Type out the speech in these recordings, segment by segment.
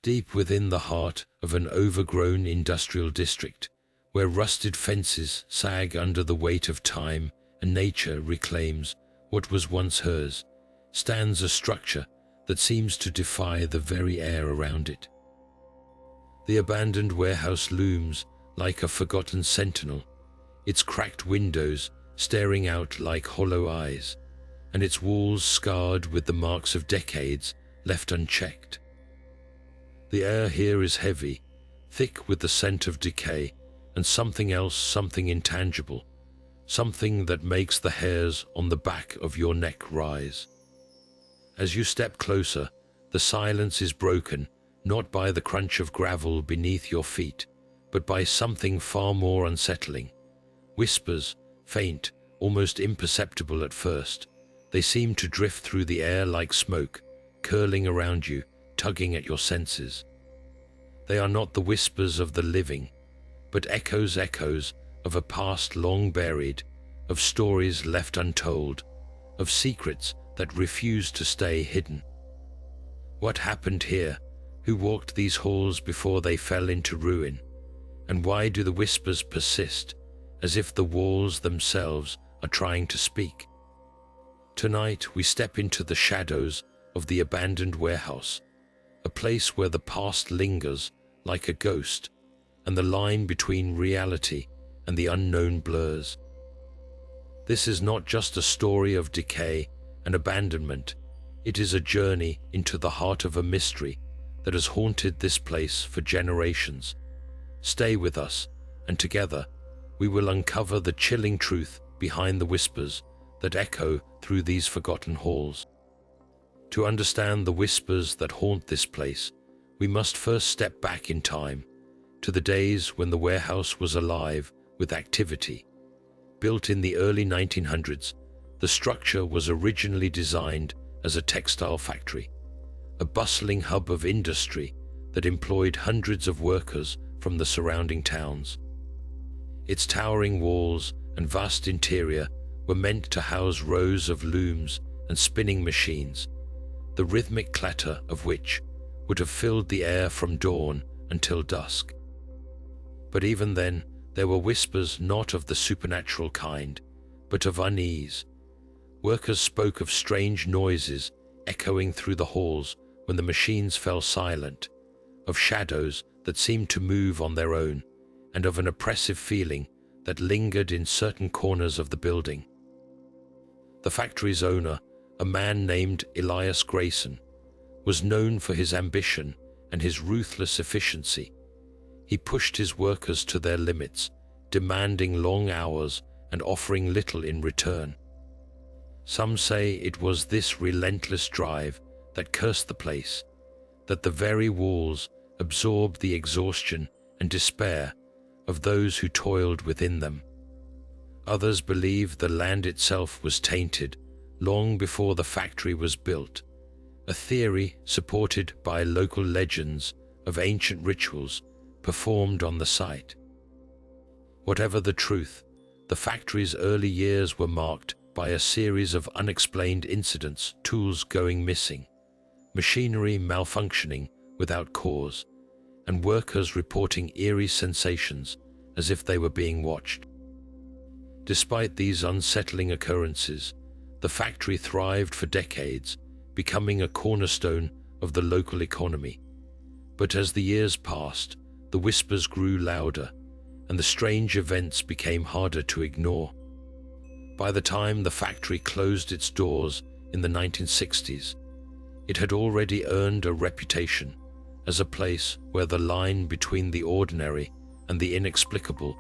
Deep within the heart of an overgrown industrial district, where rusted fences sag under the weight of time and nature reclaims what was once hers, stands a structure that seems to defy the very air around it. The abandoned warehouse looms like a forgotten sentinel, its cracked windows staring out like hollow eyes, and its walls scarred with the marks of decades left unchecked. The air here is heavy, thick with the scent of decay and something else, something intangible, something that makes the hairs on the back of your neck rise. As you step closer, the silence is broken, not by the crunch of gravel beneath your feet, but by something far more unsettling. Whispers, faint, almost imperceptible at first, they seem to drift through the air like smoke, curling around you, tugging at your senses. They are not the whispers of the living, but echoes of a past long buried, of stories left untold, of secrets that refuse to stay hidden. What happened here? Who walked these halls before they fell into ruin? And why do the whispers persist, as if the walls themselves are trying to speak? Tonight we step into the shadows of the abandoned warehouse, a place where the past lingers like a ghost, and the line between reality and the unknown blurs. This is not just a story of decay and abandonment, it is a journey into the heart of a mystery that has haunted this place for generations. Stay with us, and together we will uncover the chilling truth behind the whispers that echo through these forgotten halls. To understand the whispers that haunt this place, we must first step back in time, to the days when the warehouse was alive with activity. Built in the early 1900s, the structure was originally designed as a textile factory, a bustling hub of industry that employed hundreds of workers from the surrounding towns. Its towering walls and vast interior were meant to house rows of looms and spinning machines, the rhythmic clatter of which would have filled the air from dawn until dusk. But even then, there were whispers not of the supernatural kind, but of unease. Workers spoke of strange noises echoing through the halls when the machines fell silent, of shadows that seemed to move on their own, and of an oppressive feeling that lingered in certain corners of the building. The factory's owner, a man named Henry Grayson, was known for his ambition and his ruthless efficiency. He pushed his workers to their limits, demanding long hours and offering little in return. Some say it was this relentless drive that cursed the place, that the very walls absorbed the exhaustion and despair of those who toiled within them. Others believe the land itself was tainted long before the factory was built, a theory supported by local legends of ancient rituals performed on the site. Whatever the truth, the factory's early years were marked by a series of unexplained incidents, tools going missing, machinery malfunctioning without cause, and workers reporting eerie sensations as if they were being watched. Despite these unsettling occurrences, the factory thrived for decades, becoming a cornerstone of the local economy. But as the years passed, the whispers grew louder, and the strange events became harder to ignore. By the time the factory closed its doors in the 1960s, it had already earned a reputation as a place where the line between the ordinary and the inexplicable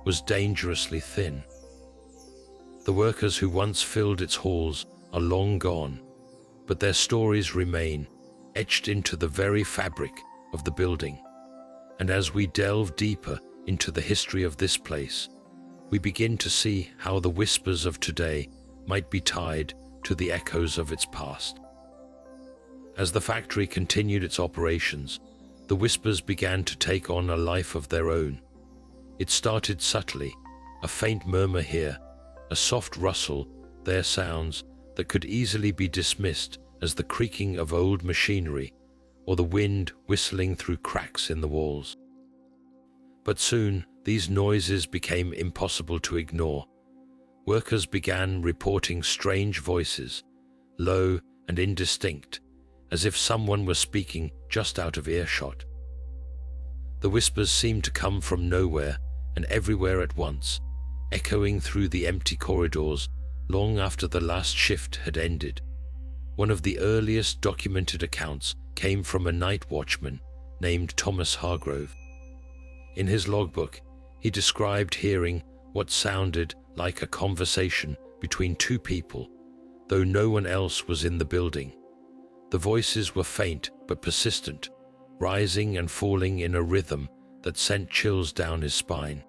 was dangerously thin. The workers who once filled its halls are long gone, but their stories remain, etched into the very fabric of the building. And as we delve deeper into the history of this place, we begin to see how the whispers of today might be tied to the echoes of its past. As the factory continued its operations, the whispers began to take on a life of their own. It started subtly, a faint murmur here, a soft rustle there, sounds that could easily be dismissed as the creaking of old machinery or the wind whistling through cracks in the walls. But soon, these noises became impossible to ignore. Workers began reporting strange voices, low and indistinct, as if someone were speaking just out of earshot. The whispers seemed to come from nowhere and everywhere at once, echoing through the empty corridors long after the last shift had ended. One of the earliest documented accounts came from a night watchman named Thomas Hargrove. In his logbook, he described hearing what sounded like a conversation between two people, though no one else was in the building. The voices were faint but persistent, rising and falling in a rhythm that sent chills down his spine.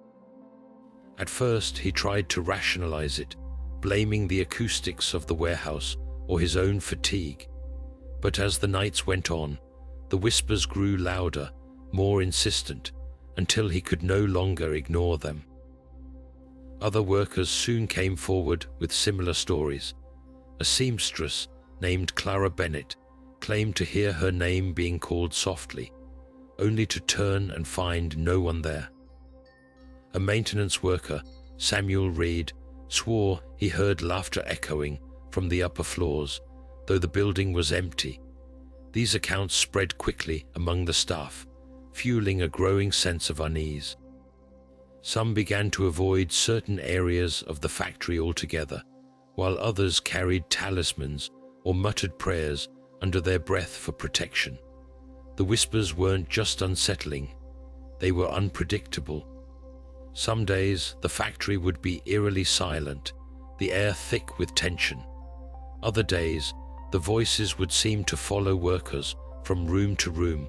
At first, he tried to rationalize it, blaming the acoustics of the warehouse or his own fatigue. But as the nights went on, the whispers grew louder, more insistent, until he could no longer ignore them. Other workers soon came forward with similar stories. A seamstress named Clara Bennett claimed to hear her name being called softly, only to turn and find no one there. A maintenance worker, Samuel Reed, swore he heard laughter echoing from the upper floors, though the building was empty. These accounts spread quickly among the staff, fueling a growing sense of unease. Some began to avoid certain areas of the factory altogether, while others carried talismans or muttered prayers under their breath for protection. The whispers weren't just unsettling, they were unpredictable. Some days the factory would be eerily silent, the air thick with tension. Other days, the voices would seem to follow workers from room to room,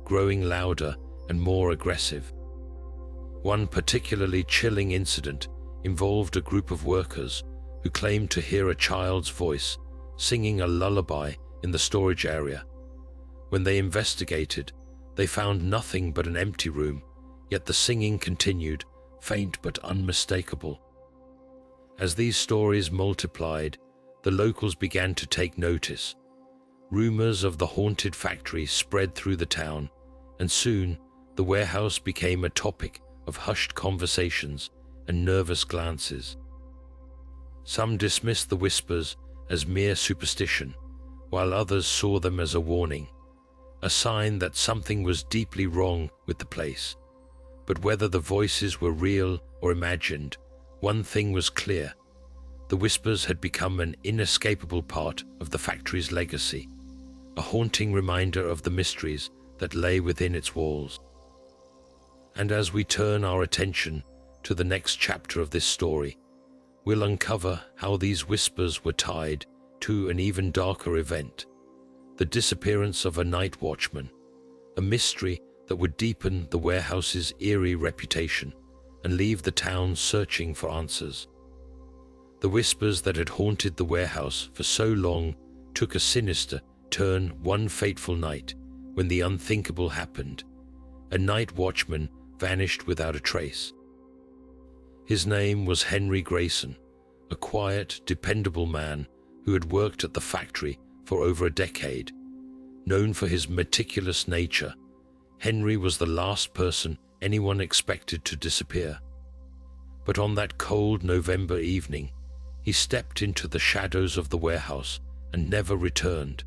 growing louder and more aggressive. One particularly chilling incident involved a group of workers who claimed to hear a child's voice singing a lullaby in the storage area. When they investigated, they found nothing but an empty room, yet the singing continued, faint but unmistakable. As these stories multiplied, the locals began to take notice. Rumors of the haunted factory spread through the town, and soon the warehouse became a topic of hushed conversations and nervous glances. Some dismissed the whispers as mere superstition, while others saw them as a warning, a sign that something was deeply wrong with the place. But whether the voices were real or imagined, one thing was clear: the whispers had become an inescapable part of the factory's legacy, a haunting reminder of the mysteries that lay within its walls. And as we turn our attention to the next chapter of this story, we'll uncover how these whispers were tied to an even darker event: the disappearance of a night watchman, a mystery that would deepen the warehouse's eerie reputation and leave the town searching for answers. The whispers that had haunted the warehouse for so long took a sinister turn one fateful night when the unthinkable happened. A night watchman vanished without a trace. His name was Henry Grayson, a quiet, dependable man who had worked at the factory for over a decade. Known for his meticulous nature, Henry was the last person anyone expected to disappear. But on that cold November evening, he stepped into the shadows of the warehouse and never returned.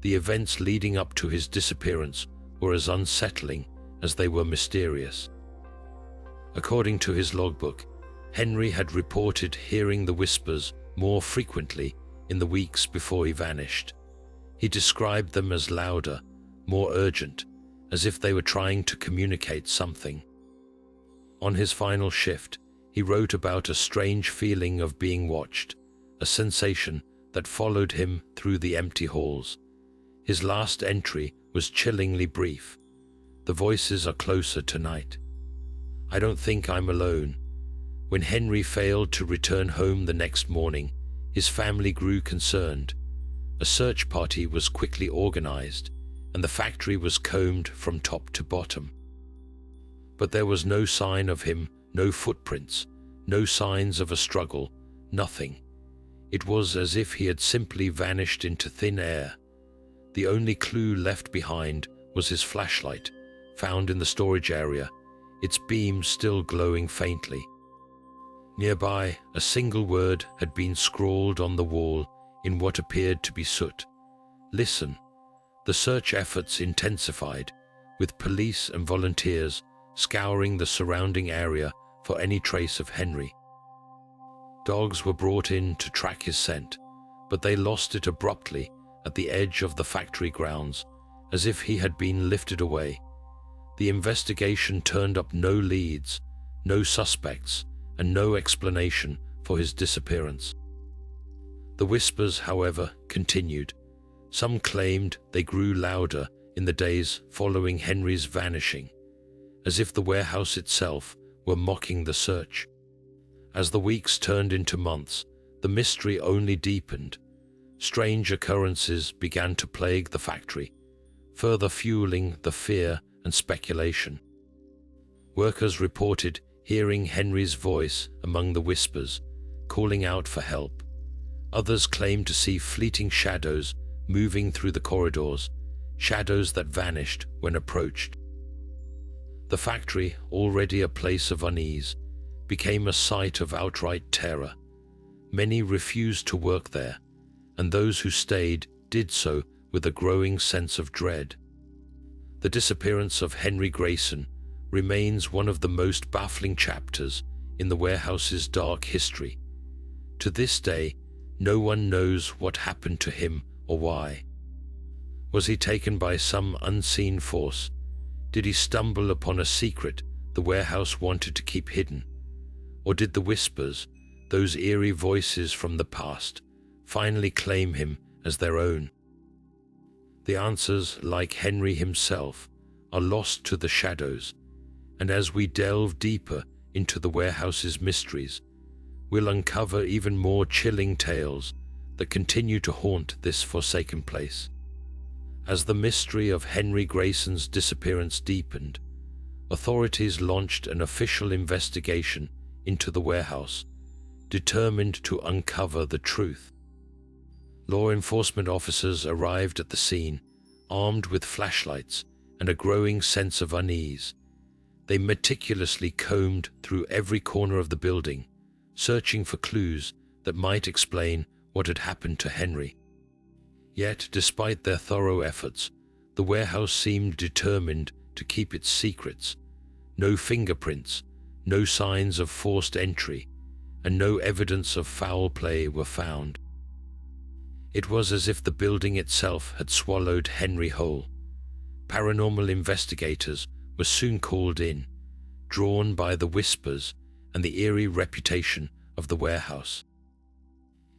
The events leading up to his disappearance were as unsettling as they were mysterious. According to his logbook, Henry had reported hearing the whispers more frequently in the weeks before he vanished. He described them as louder, more urgent, as if they were trying to communicate something. On his final shift, he wrote about a strange feeling of being watched, a sensation that followed him through the empty halls. His last entry was chillingly brief: "The voices are closer tonight. I don't think I'm alone." When Henry failed to return home the next morning, his family grew concerned. A search party was quickly organized, and the factory was combed from top to bottom. But there was no sign of him, no footprints, no signs of a struggle, nothing. It was as if he had simply vanished into thin air. The only clue left behind was his flashlight, found in the storage area, its beam still glowing faintly. Nearby, a single word had been scrawled on the wall in what appeared to be soot. Listen. The search efforts intensified, with police and volunteers scouring the surrounding area for any trace of Henry. Dogs were brought in to track his scent, but they lost it abruptly at the edge of the factory grounds, as if he had been lifted away. The investigation turned up no leads, no suspects, and no explanation for his disappearance. The whispers, however, continued. Some claimed they grew louder in the days following Henry's vanishing, as if the warehouse itself were mocking the search. As the weeks turned into months, the mystery only deepened. Strange occurrences began to plague the factory, further fueling the fear and speculation. Workers reported hearing Henry's voice among the whispers, calling out for help. Others claimed to see fleeting shadows moving through the corridors, shadows that vanished when approached. The factory, already a place of unease, became a site of outright terror. Many refused to work there, and those who stayed did so with a growing sense of dread. The disappearance of Henry Grayson remains one of the most baffling chapters in the warehouse's dark history. To this day, no one knows what happened to him or why. Was he taken by some unseen force? Did he stumble upon a secret the warehouse wanted to keep hidden? Or did the whispers, those eerie voices from the past, finally claim him as their own? The answers, like Henry himself, are lost to the shadows, and as we delve deeper into the warehouse's mysteries, we'll uncover even more chilling tales that continue to haunt this forsaken place. As the mystery of Henry Grayson's disappearance deepened, authorities launched an official investigation into the warehouse, determined to uncover the truth. Law enforcement officers arrived at the scene, armed with flashlights and a growing sense of unease. They meticulously combed through every corner of the building, searching for clues that might explain what had happened to Henry. Yet, despite their thorough efforts, the warehouse seemed determined to keep its secrets. No fingerprints, no signs of forced entry, and no evidence of foul play were found. It was as if the building itself had swallowed Henry whole. Paranormal investigators were soon called in, drawn by the whispers and the eerie reputation of the warehouse.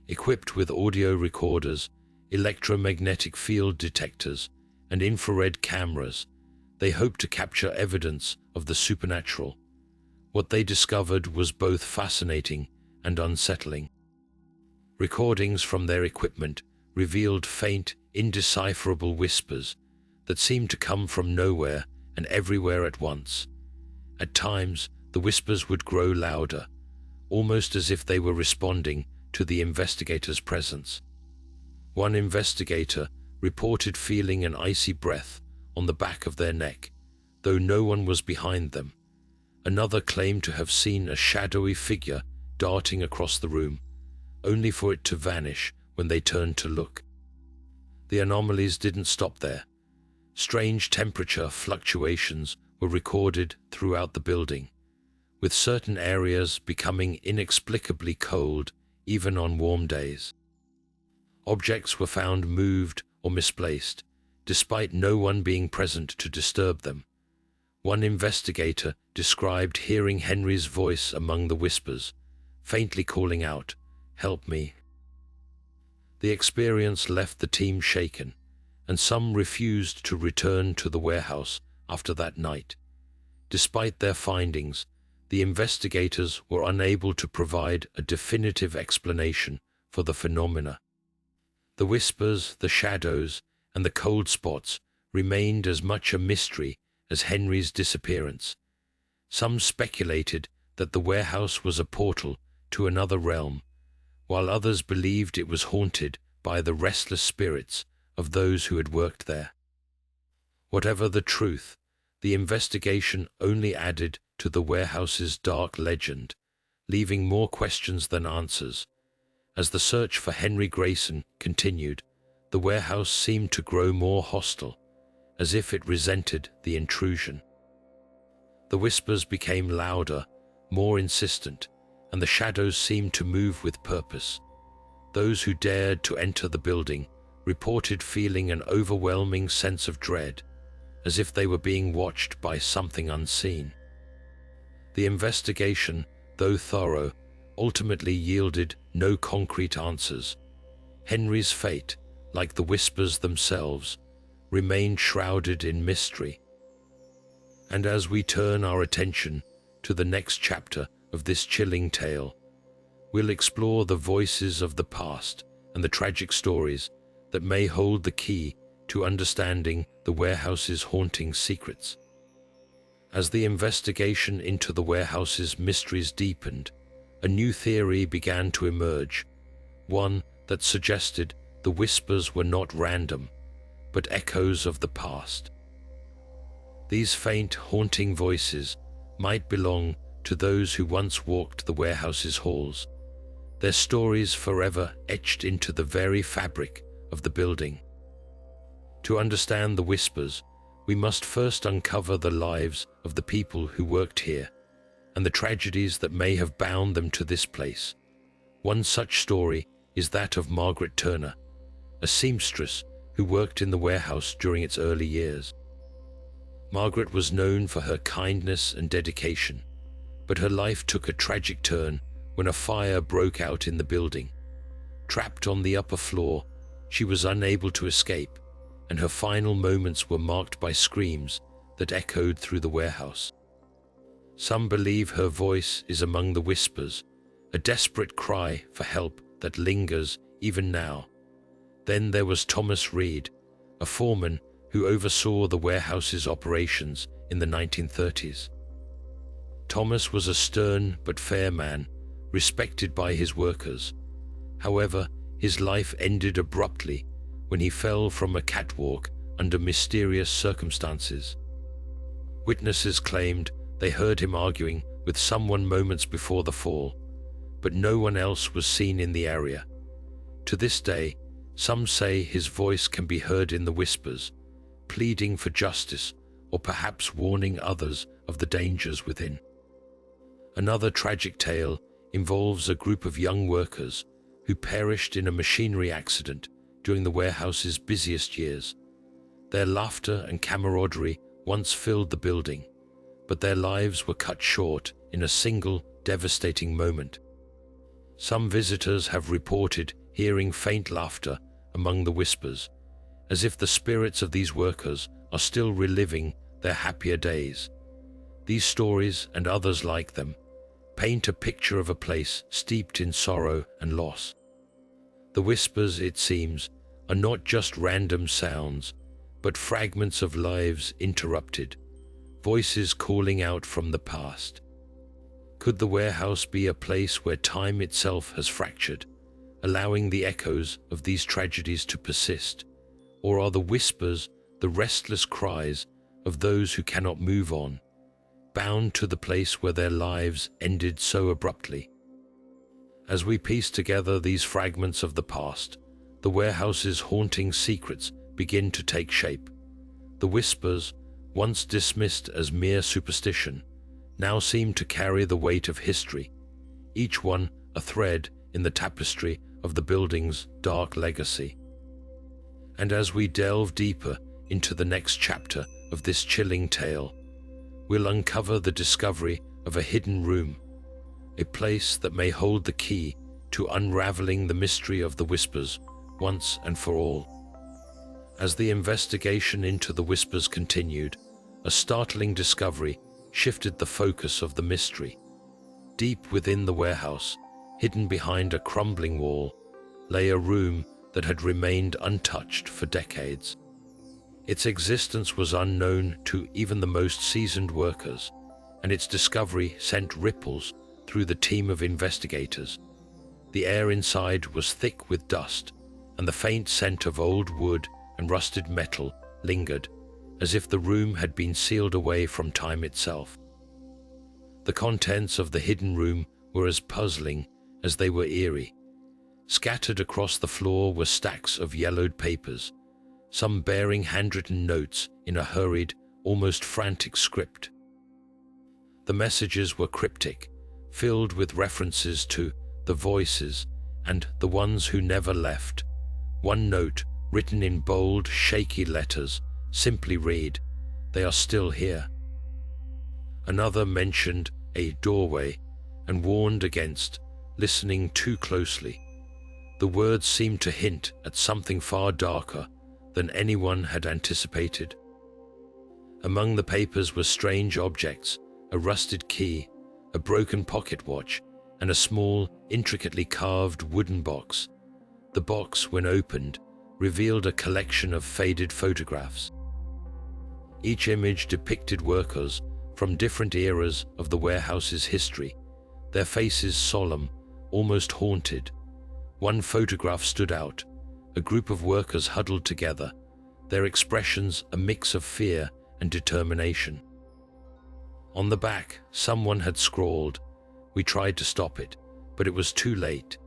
Equipped with audio recorders, electromagnetic field detectors, and infrared cameras, they hoped to capture evidence of the supernatural. What they discovered was both fascinating and unsettling. Recordings from their equipment revealed faint, indecipherable whispers that seemed to come from nowhere and everywhere at once. At times, the whispers would grow louder, almost as if they were responding to the investigators' presence. One investigator reported feeling an icy breath on the back of their neck, though no one was behind them. Another claimed to have seen a shadowy figure darting across the room, only for it to vanish when they turned to look. The anomalies didn't stop there. Strange temperature fluctuations were recorded throughout the building, with certain areas becoming inexplicably cold even on warm days. Objects were found moved or misplaced, despite no one being present to disturb them. One investigator described hearing Henry's voice among the whispers, faintly calling out, "Help me." The experience left the team shaken, and some refused to return to the warehouse after that night. Despite their findings, the investigators were unable to provide a definitive explanation for the phenomena. The whispers, the shadows, and the cold spots remained as much a mystery as Henry's disappearance. Some speculated that the warehouse was a portal to another realm, while others believed it was haunted by the restless spirits of those who had worked there. Whatever the truth, the investigation only added to the warehouse's dark legend, leaving more questions than answers. As the search for Henry Grayson continued, the warehouse seemed to grow more hostile, as if it resented the intrusion. The whispers became louder, more insistent, and the shadows seemed to move with purpose. Those who dared to enter the building reported feeling an overwhelming sense of dread, as if they were being watched by something unseen. The investigation, though thorough, ultimately yielded no concrete answers. Henry's fate, like the whispers themselves, remained shrouded in mystery. And as we turn our attention to the next chapter of this chilling tale, we'll explore the voices of the past and the tragic stories that may hold the key to understanding the warehouse's haunting secrets. As the investigation into the warehouse's mysteries deepened, a new theory began to emerge, one that suggested the whispers were not random, but echoes of the past. These faint, haunting voices might belong to those who once walked the warehouse's halls, their stories forever etched into the very fabric of the building. To understand the whispers, we must first uncover the lives of the people who worked here and the tragedies that may have bound them to this place. One such story is that of Margaret Turner, a seamstress who worked in the warehouse during its early years. Margaret was known for her kindness and dedication, but her life took a tragic turn when a fire broke out in the building. Trapped on the upper floor, she was unable to escape, and her final moments were marked by screams that echoed through the warehouse. Some believe her voice is among the whispers, a desperate cry for help that lingers even now. Then there was Thomas Reed, a foreman who oversaw the warehouse's operations in the 1930s. Thomas was a stern but fair man, respected by his workers. However, his life ended abruptly when he fell from a catwalk under mysterious circumstances. Witnesses claimed they heard him arguing with someone moments before the fall, but no one else was seen in the area. To this day, some say his voice can be heard in the whispers, pleading for justice or perhaps warning others of the dangers within. Another tragic tale involves a group of young workers who perished in a machinery accident during the warehouse's busiest years. Their laughter and camaraderie once filled the building, but their lives were cut short in a single devastating moment. Some visitors have reported hearing faint laughter among the whispers, as if the spirits of these workers are still reliving their happier days. These stories, and others like them, paint a picture of a place steeped in sorrow and loss. The whispers, it seems, are not just random sounds, but fragments of lives interrupted, voices calling out from the past. Could the warehouse be a place where time itself has fractured, allowing the echoes of these tragedies to persist? Or are the whispers the restless cries of those who cannot move on, bound to the place where their lives ended so abruptly? As we piece together these fragments of the past, the warehouse's haunting secrets begin to take shape. The whispers, once dismissed as mere superstition, now seem to carry the weight of history, each one a thread in the tapestry of the building's dark legacy. And as we delve deeper into the next chapter of this chilling tale, we'll uncover the discovery of a hidden room, a place that may hold the key to unraveling the mystery of the whispers once and for all. As the investigation into the whispers continued, a startling discovery shifted the focus of the mystery. Deep within the warehouse, hidden behind a crumbling wall, lay a room that had remained untouched for decades. Its existence was unknown to even the most seasoned workers, and its discovery sent ripples through the team of investigators. The air inside was thick with dust, and the faint scent of old wood and rusted metal lingered, as if the room had been sealed away from time itself. The contents of the hidden room were as puzzling as they were eerie. Scattered across the floor were stacks of yellowed papers, some bearing handwritten notes in a hurried, almost frantic script. The messages were cryptic, filled with references to the voices and the ones who never left. One note, written in bold, shaky letters, simply read, "They are still here." Another mentioned a doorway and warned against listening too closely. The words seemed to hint at something far darker than anyone had anticipated. Among the papers were strange objects, a rusted key, a broken pocket watch, and a small, intricately carved wooden box. The box, when opened, revealed a collection of faded photographs. Each image depicted workers from different eras of the warehouse's history, their faces solemn, almost haunted. One photograph stood out, a group of workers huddled together, their expressions a mix of fear and determination. On the back, someone had scrawled, "We tried to stop it, but it was too late."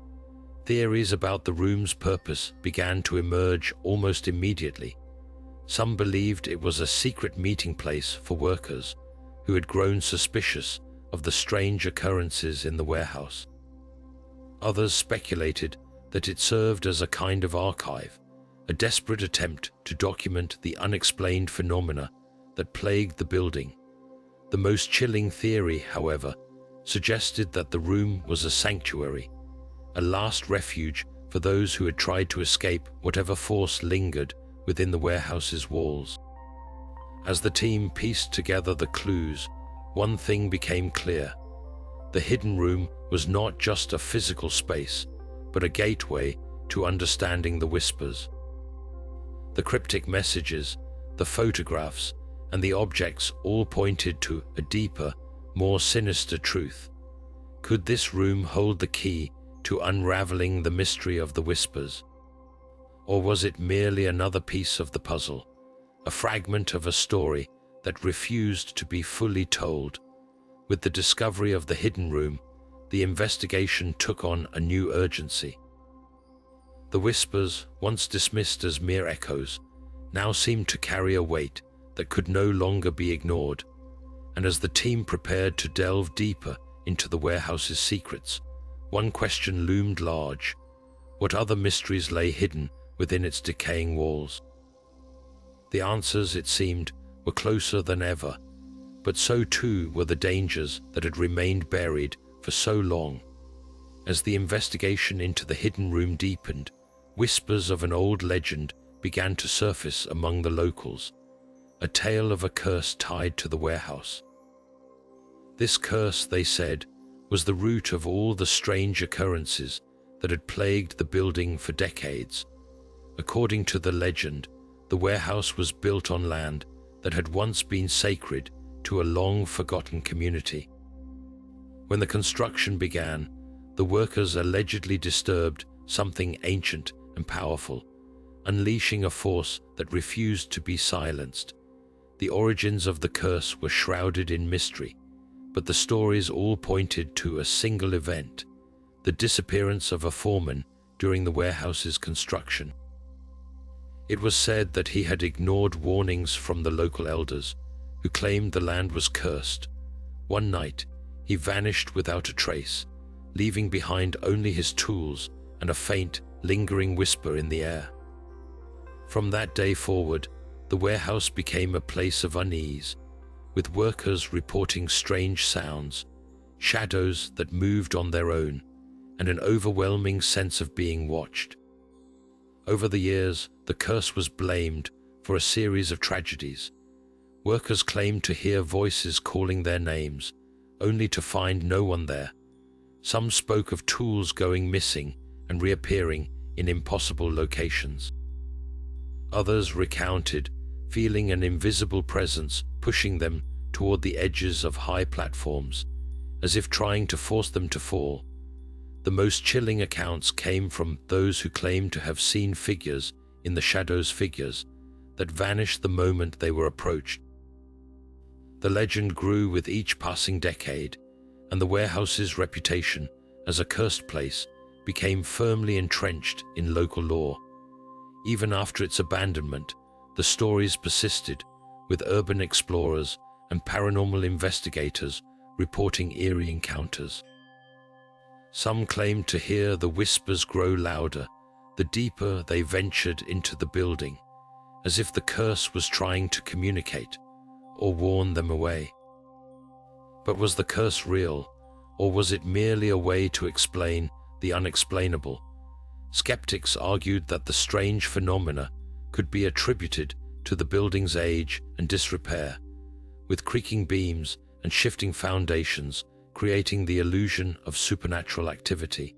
Theories about the room's purpose began to emerge almost immediately. Some believed it was a secret meeting place for workers who had grown suspicious of the strange occurrences in the warehouse. Others speculated that it served as a kind of archive, a desperate attempt to document the unexplained phenomena that plagued the building. The most chilling theory, however, suggested that the room was a sanctuary, a last refuge for those who had tried to escape whatever force lingered within the warehouse's walls. As the team pieced together the clues, one thing became clear. The hidden room was not just a physical space, but a gateway to understanding the whispers. The cryptic messages, the photographs, and the objects all pointed to a deeper, more sinister truth. Could this room hold the key to unraveling the mystery of the whispers? Or was it merely another piece of the puzzle, a fragment of a story that refused to be fully told? With the discovery of the hidden room, the investigation took on a new urgency. The whispers, once dismissed as mere echoes, now seemed to carry a weight that could no longer be ignored. And as the team prepared to delve deeper into the warehouse's secrets, one question loomed large: what other mysteries lay hidden within its decaying walls? The answers, it seemed, were closer than ever, but so too were the dangers that had remained buried for so long. As the investigation into the hidden room deepened, whispers of an old legend began to surface among the locals, a tale of a curse tied to the warehouse. This curse, they said, was the root of all the strange occurrences that had plagued the building for decades. According to the legend, the warehouse was built on land that had once been sacred to a long-forgotten community. When the construction began, the workers allegedly disturbed something ancient and powerful, unleashing a force that refused to be silenced. The origins of the curse were shrouded in mystery, but the stories all pointed to a single event: the disappearance of a foreman during the warehouse's construction. It was said that he had ignored warnings from the local elders, who claimed the land was cursed. One night, he vanished without a trace, leaving behind only his tools and a faint, lingering whisper in the air. From that day forward, the warehouse became a place of unease, with workers reporting strange sounds, shadows that moved on their own, and an overwhelming sense of being watched. Over the years, the curse was blamed for a series of tragedies. Workers claimed to hear voices calling their names, only to find no one there. Some spoke of tools going missing and reappearing in impossible locations. Others recounted feeling an invisible presence pushing them toward the edges of high platforms, as if trying to force them to fall. The most chilling accounts came from those who claimed to have seen figures in the shadows figures that vanished the moment they were approached. The legend grew with each passing decade, and the warehouse's reputation as a cursed place became firmly entrenched in local lore. Even after its abandonment, the stories persisted, with urban explorers and paranormal investigators reporting eerie encounters. Some claimed to hear the whispers grow louder the deeper they ventured into the building, as if the curse was trying to communicate or warn them away. But was the curse real, or was it merely a way to explain the unexplainable? Skeptics argued that the strange phenomena could be attributed to the building's age and disrepair, with creaking beams and shifting foundations creating the illusion of supernatural activity.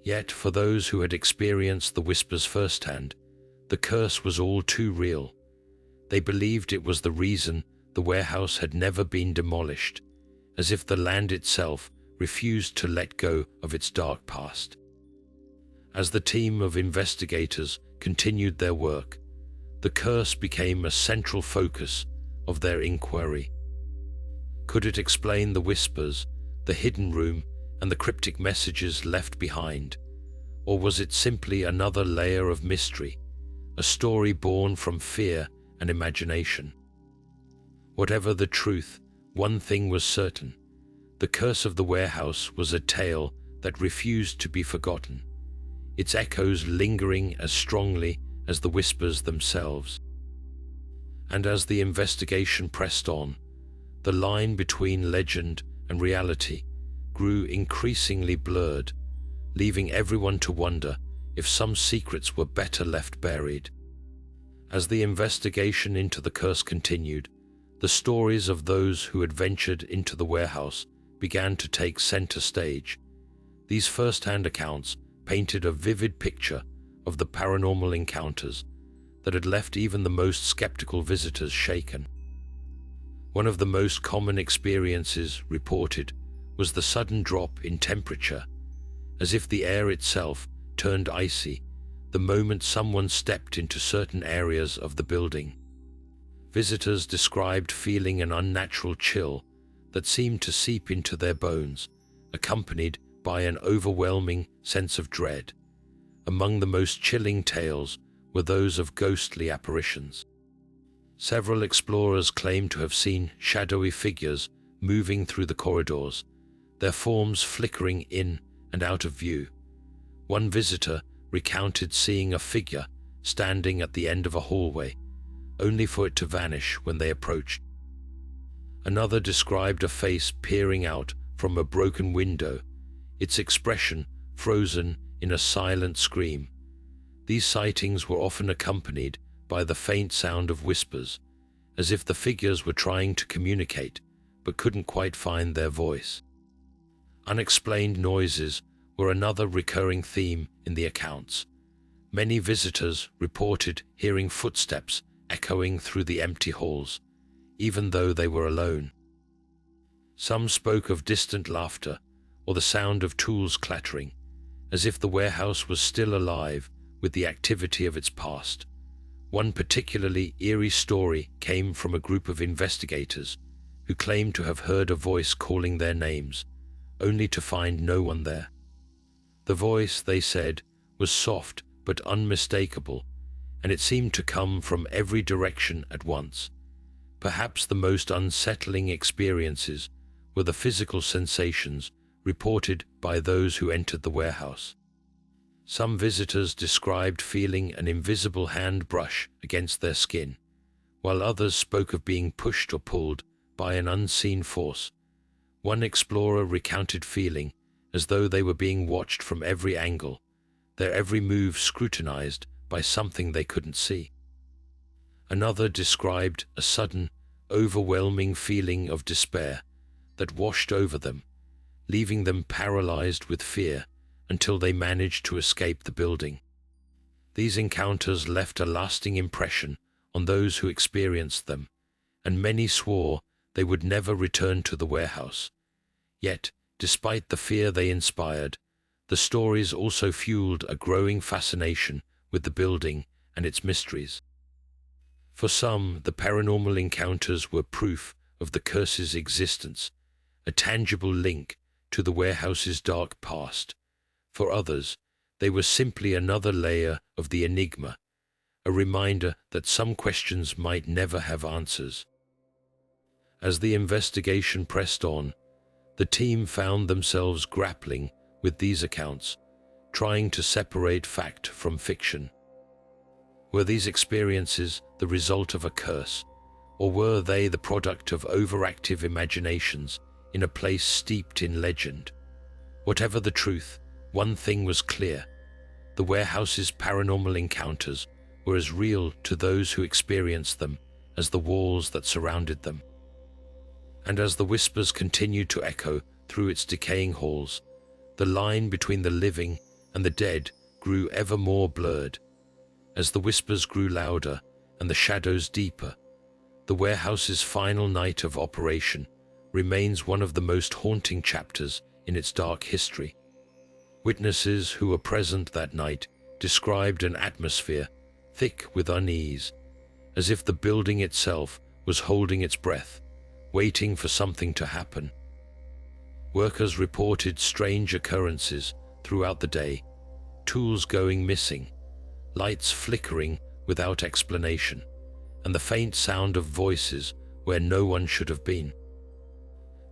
Yet, for those who had experienced the whispers firsthand, the curse was all too real. They believed it was the reason the warehouse had never been demolished, as if the land itself refused to let go of its dark past. As the team of investigators continued their work, the curse became a central focus of their inquiry. Could it explain the whispers, the hidden room, and the cryptic messages left behind? Or was it simply another layer of mystery, a story born from fear and imagination? Whatever the truth, one thing was certain: the curse of the warehouse was a tale that refused to be forgotten, its echoes lingering as strongly as the whispers themselves. And as the investigation pressed on, the line between legend and reality grew increasingly blurred, leaving everyone to wonder if some secrets were better left buried. As the investigation into the curse continued, the stories of those who had ventured into the warehouse began to take center stage. These first-hand accounts painted a vivid picture of the paranormal encounters that had left even the most skeptical visitors shaken. One of the most common experiences reported was the sudden drop in temperature, as if the air itself turned icy the moment someone stepped into certain areas of the building. Visitors described feeling an unnatural chill that seemed to seep into their bones, accompanied by an overwhelming sense of dread. Among the most chilling tales were those of ghostly apparitions. Several explorers claimed to have seen shadowy figures moving through the corridors, their forms flickering in and out of view. One visitor recounted seeing a figure standing at the end of a hallway, only for it to vanish when they approached. Another described a face peering out from a broken window, its expression frozen in a silent scream. These sightings were often accompanied by the faint sound of whispers, as if the figures were trying to communicate but couldn't quite find their voice. Unexplained noises were another recurring theme in the accounts. Many visitors reported hearing footsteps echoing through the empty halls, even though they were alone. Some spoke of distant laughter or the sound of tools clattering, as if the warehouse was still alive with the activity of its past. One particularly eerie story came from a group of investigators who claimed to have heard a voice calling their names, only to find no one there. The voice, they said, was soft but unmistakable, and it seemed to come from every direction at once. Perhaps the most unsettling experiences were the physical sensations reported by those who entered the warehouse. Some visitors described feeling an invisible hand brush against their skin, while others spoke of being pushed or pulled by an unseen force. One explorer recounted feeling as though they were being watched from every angle, their every move scrutinized by something they couldn't see. Another described a sudden, overwhelming feeling of despair that washed over them, leaving them paralyzed with fear until they managed to escape the building. These encounters left a lasting impression on those who experienced them, and many swore they would never return to the warehouse. Yet, despite the fear they inspired, the stories also fueled a growing fascination with the building and its mysteries. For some, the paranormal encounters were proof of the curse's existence, a tangible link to the warehouse's dark past. For others, they were simply another layer of the enigma, a reminder that some questions might never have answers. As the investigation pressed on, the team found themselves grappling with these accounts, trying to separate fact from fiction. Were these experiences the result of a curse, or were they the product of overactive imaginations in a place steeped in legend? Whatever the truth, one thing was clear: the warehouse's paranormal encounters were as real to those who experienced them as the walls that surrounded them. And as the whispers continued to echo through its decaying halls, the line between the living and the dead grew ever more blurred. As the whispers grew louder and the shadows deeper, the warehouse's final night of operation remains one of the most haunting chapters in its dark history. Witnesses who were present that night described an atmosphere thick with unease, as if the building itself was holding its breath, waiting for something to happen. Workers reported strange occurrences throughout the day: tools going missing, lights flickering without explanation, and the faint sound of voices where no one should have been.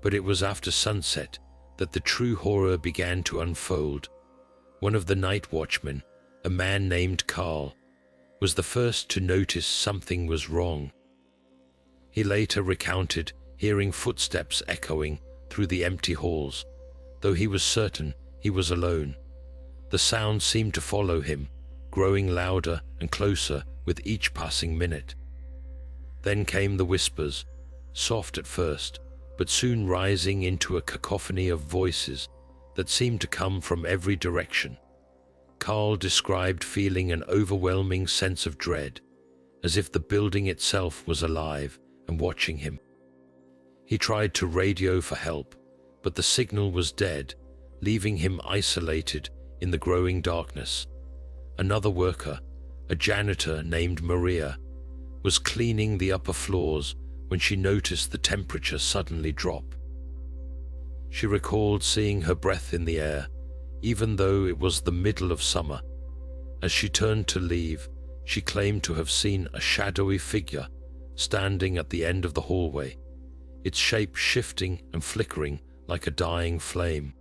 But it was after sunset that the true horror began to unfold. One of the night watchmen, a man named Carl, was the first to notice something was wrong. He later recounted hearing footsteps echoing through the empty halls, though he was certain he was alone. The sound seemed to follow him, growing louder and closer with each passing minute. Then came the whispers, soft at first, but soon rising into a cacophony of voices that seemed to come from every direction. Carl described feeling an overwhelming sense of dread, as if the building itself was alive and watching him. He tried to radio for help, but the signal was dead, leaving him isolated in the growing darkness. Another worker, a janitor named Maria, was cleaning the upper floors when she noticed the temperature suddenly drop. She recalled seeing her breath in the air, even though it was the middle of summer. As she turned to leave, she claimed to have seen a shadowy figure standing at the end of the hallway, its shape shifting and flickering like a dying flame.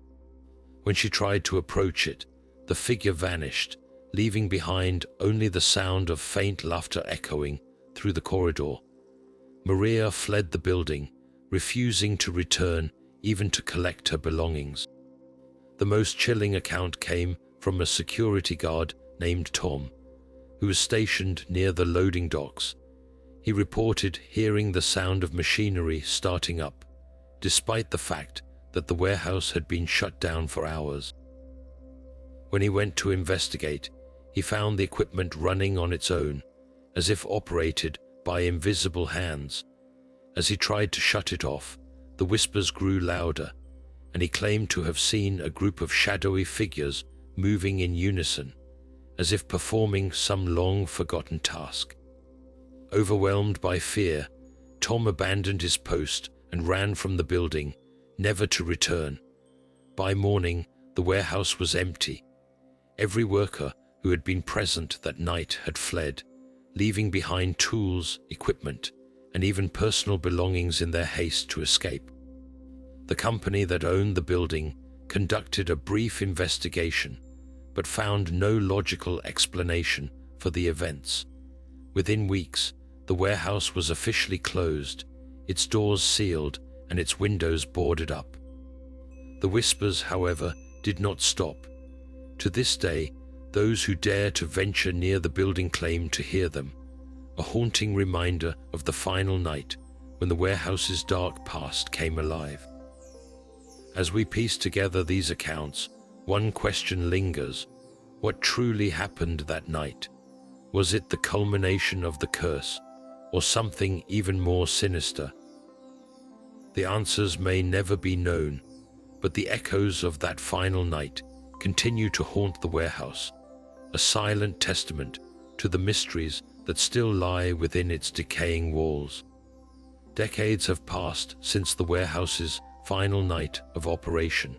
When she tried to approach it, the figure vanished, leaving behind only the sound of faint laughter echoing through the corridor. Maria fled the building, refusing to return even to collect her belongings. The most chilling account came from a security guard named Tom, who was stationed near the loading docks. He reported hearing the sound of machinery starting up, despite the fact that the warehouse had been shut down for hours. When he went to investigate, he found the equipment running on its own, as if operated by invisible hands. As he tried to shut it off, the whispers grew louder, and he claimed to have seen a group of shadowy figures moving in unison, as if performing some long-forgotten task. Overwhelmed by fear, Tom abandoned his post and ran from the building, never to return. By morning, the warehouse was empty. Every worker who had been present that night had fled, leaving behind tools, equipment, and even personal belongings in their haste to escape. The company that owned the building conducted a brief investigation, but found no logical explanation for the events. Within weeks, the warehouse was officially closed, its doors sealed, and its windows boarded up. The whispers, however, did not stop. To this day, those who dare to venture near the building claim to hear them, a haunting reminder of the final night when the warehouse's dark past came alive. As we piece together these accounts, one question lingers: what truly happened that night? Was it the culmination of the curse, or something even more sinister? The answers may never be known, but the echoes of that final night continue to haunt the warehouse, a silent testament to the mysteries that still lie within its decaying walls. Decades have passed since the warehouse's final night of operation,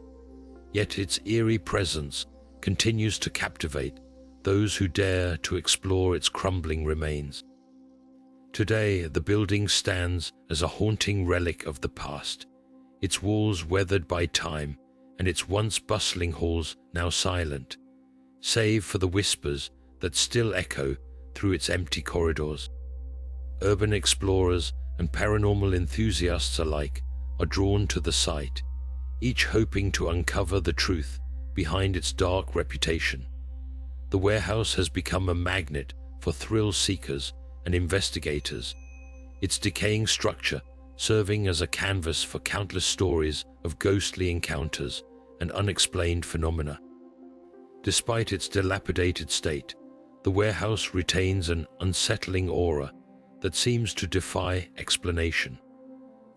yet its eerie presence continues to captivate those who dare to explore its crumbling remains. Today, the building stands as a haunting relic of the past, its walls weathered by time and its once bustling halls now silent, save for the whispers that still echo through its empty corridors. Urban explorers and paranormal enthusiasts alike are drawn to the site, each hoping to uncover the truth behind its dark reputation. The warehouse has become a magnet for thrill seekers and investigators, its decaying structure serving as a canvas for countless stories of ghostly encounters and unexplained phenomena. Despite its dilapidated state, the warehouse retains an unsettling aura that seems to defy explanation.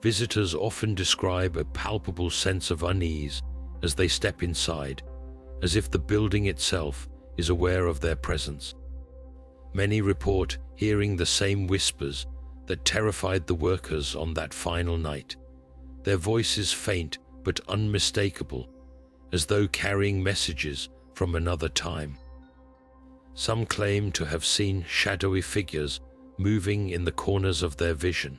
Visitors often describe a palpable sense of unease as they step inside, as if the building itself is aware of their presence. Many report hearing the same whispers that terrified the workers on that final night, their voices faint but unmistakable, as though carrying messages from another time. Some claim to have seen shadowy figures moving in the corners of their vision,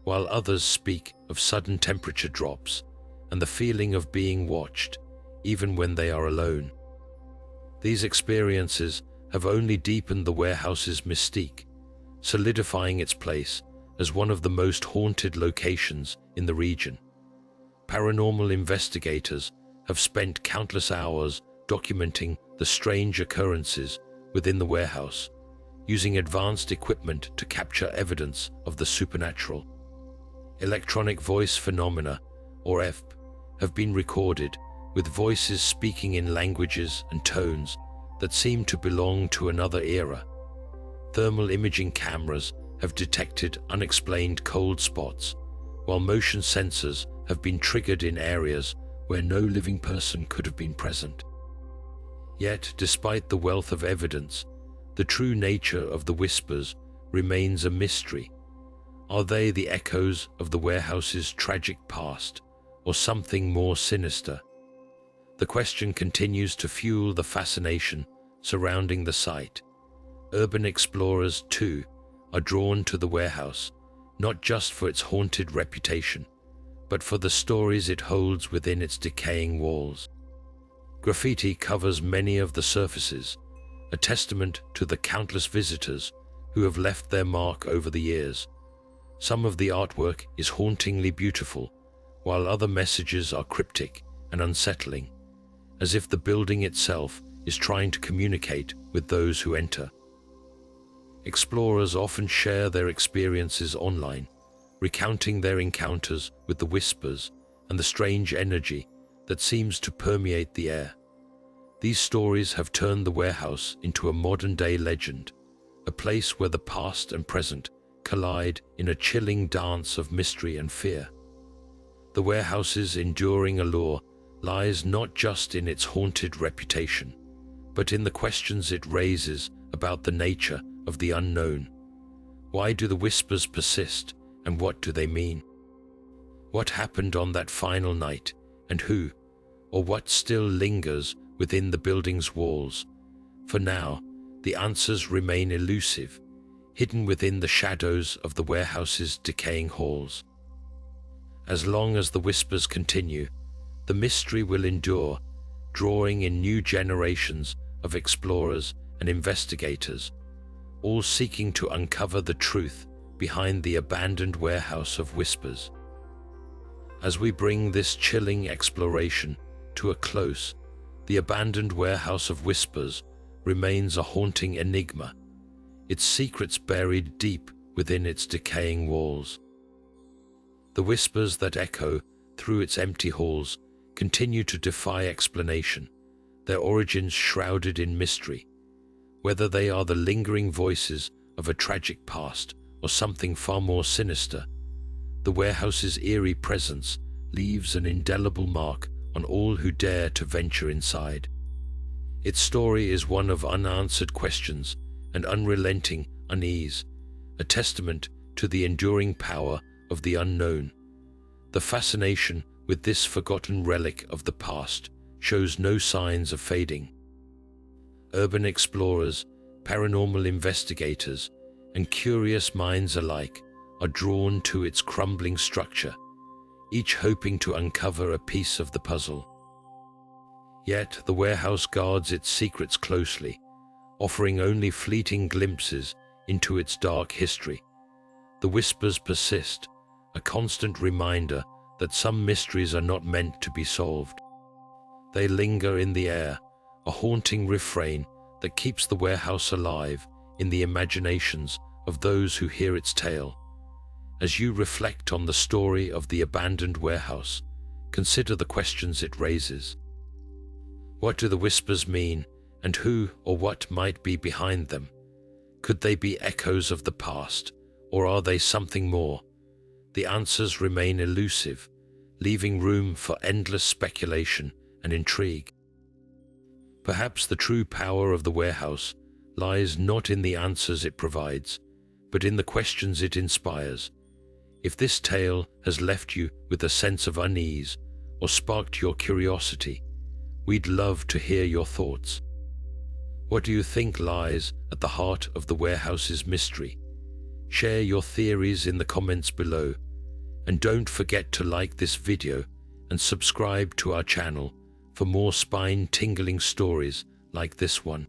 while others speak of sudden temperature drops and the feeling of being watched, even when they are alone. These experiences have only deepened the warehouse's mystique, solidifying its place as one of the most haunted locations in the region. Paranormal investigators have spent countless hours documenting the strange occurrences within the warehouse, using advanced equipment to capture evidence of the supernatural. Electronic voice phenomena, or EVP, have been recorded, with voices speaking in languages and tones that seem to belong to another era. Thermal imaging cameras have detected unexplained cold spots, while motion sensors have been triggered in areas where no living person could have been present. Yet, despite the wealth of evidence, the true nature of the whispers remains a mystery. Are they the echoes of the warehouse's tragic past, or something more sinister? The question continues to fuel the fascination surrounding the site. Urban explorers, too, are drawn to the warehouse, not just for its haunted reputation, but for the stories it holds within its decaying walls. Graffiti covers many of the surfaces, a testament to the countless visitors who have left their mark over the years. Some of the artwork is hauntingly beautiful, while other messages are cryptic and unsettling, as if the building itself is trying to communicate with those who enter. Explorers often share their experiences online, recounting their encounters with the whispers and the strange energy that seems to permeate the air. These stories have turned the warehouse into a modern-day legend, a place where the past and present collide in a chilling dance of mystery and fear. The warehouse's enduring allure lies not just in its haunted reputation, but in the questions it raises about the nature of the unknown. Why do the whispers persist, and what do they mean? What happened on that final night, and who, or what still lingers within the building's walls? For now, the answers remain elusive, hidden within the shadows of the warehouse's decaying halls. As long as the whispers continue, the mystery will endure, drawing in new generations of explorers and investigators, all seeking to uncover the truth behind the abandoned warehouse of whispers. As we bring this chilling exploration to a close, the abandoned warehouse of whispers remains a haunting enigma, its secrets buried deep within its decaying walls. The whispers that echo through its empty halls continue to defy explanation, their origins shrouded in mystery. Whether they are the lingering voices of a tragic past or something far more sinister, the warehouse's eerie presence leaves an indelible mark on all who dare to venture inside. Its story is one of unanswered questions and unrelenting unease, a testament to the enduring power of the unknown. The fascination with this forgotten relic of the past shows no signs of fading. Urban explorers, paranormal investigators, and curious minds alike are drawn to its crumbling structure, each hoping to uncover a piece of the puzzle. Yet the warehouse guards its secrets closely, offering only fleeting glimpses into its dark history. The whispers persist, a constant reminder that some mysteries are not meant to be solved. They linger in the air, a haunting refrain that keeps the warehouse alive in the imaginations of those who hear its tale. As you reflect on the story of the abandoned warehouse, consider the questions it raises. What do the whispers mean, and who or what might be behind them? Could they be echoes of the past, or are they something more? The answers remain elusive, leaving room for endless speculation and intrigue. Perhaps the true power of the warehouse lies not in the answers it provides, but in the questions it inspires. If this tale has left you with a sense of unease or sparked your curiosity, we'd love to hear your thoughts. What do you think lies at the heart of the warehouse's mystery? Share your theories in the comments below, and don't forget to like this video and subscribe to our channel for more spine-tingling stories like this one.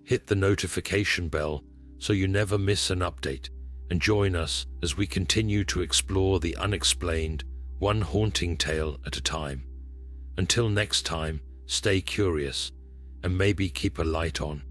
Hit the notification bell so you never miss an update, and join us as we continue to explore the unexplained, one haunting tale at a time. Until next time, stay curious and maybe keep a light on.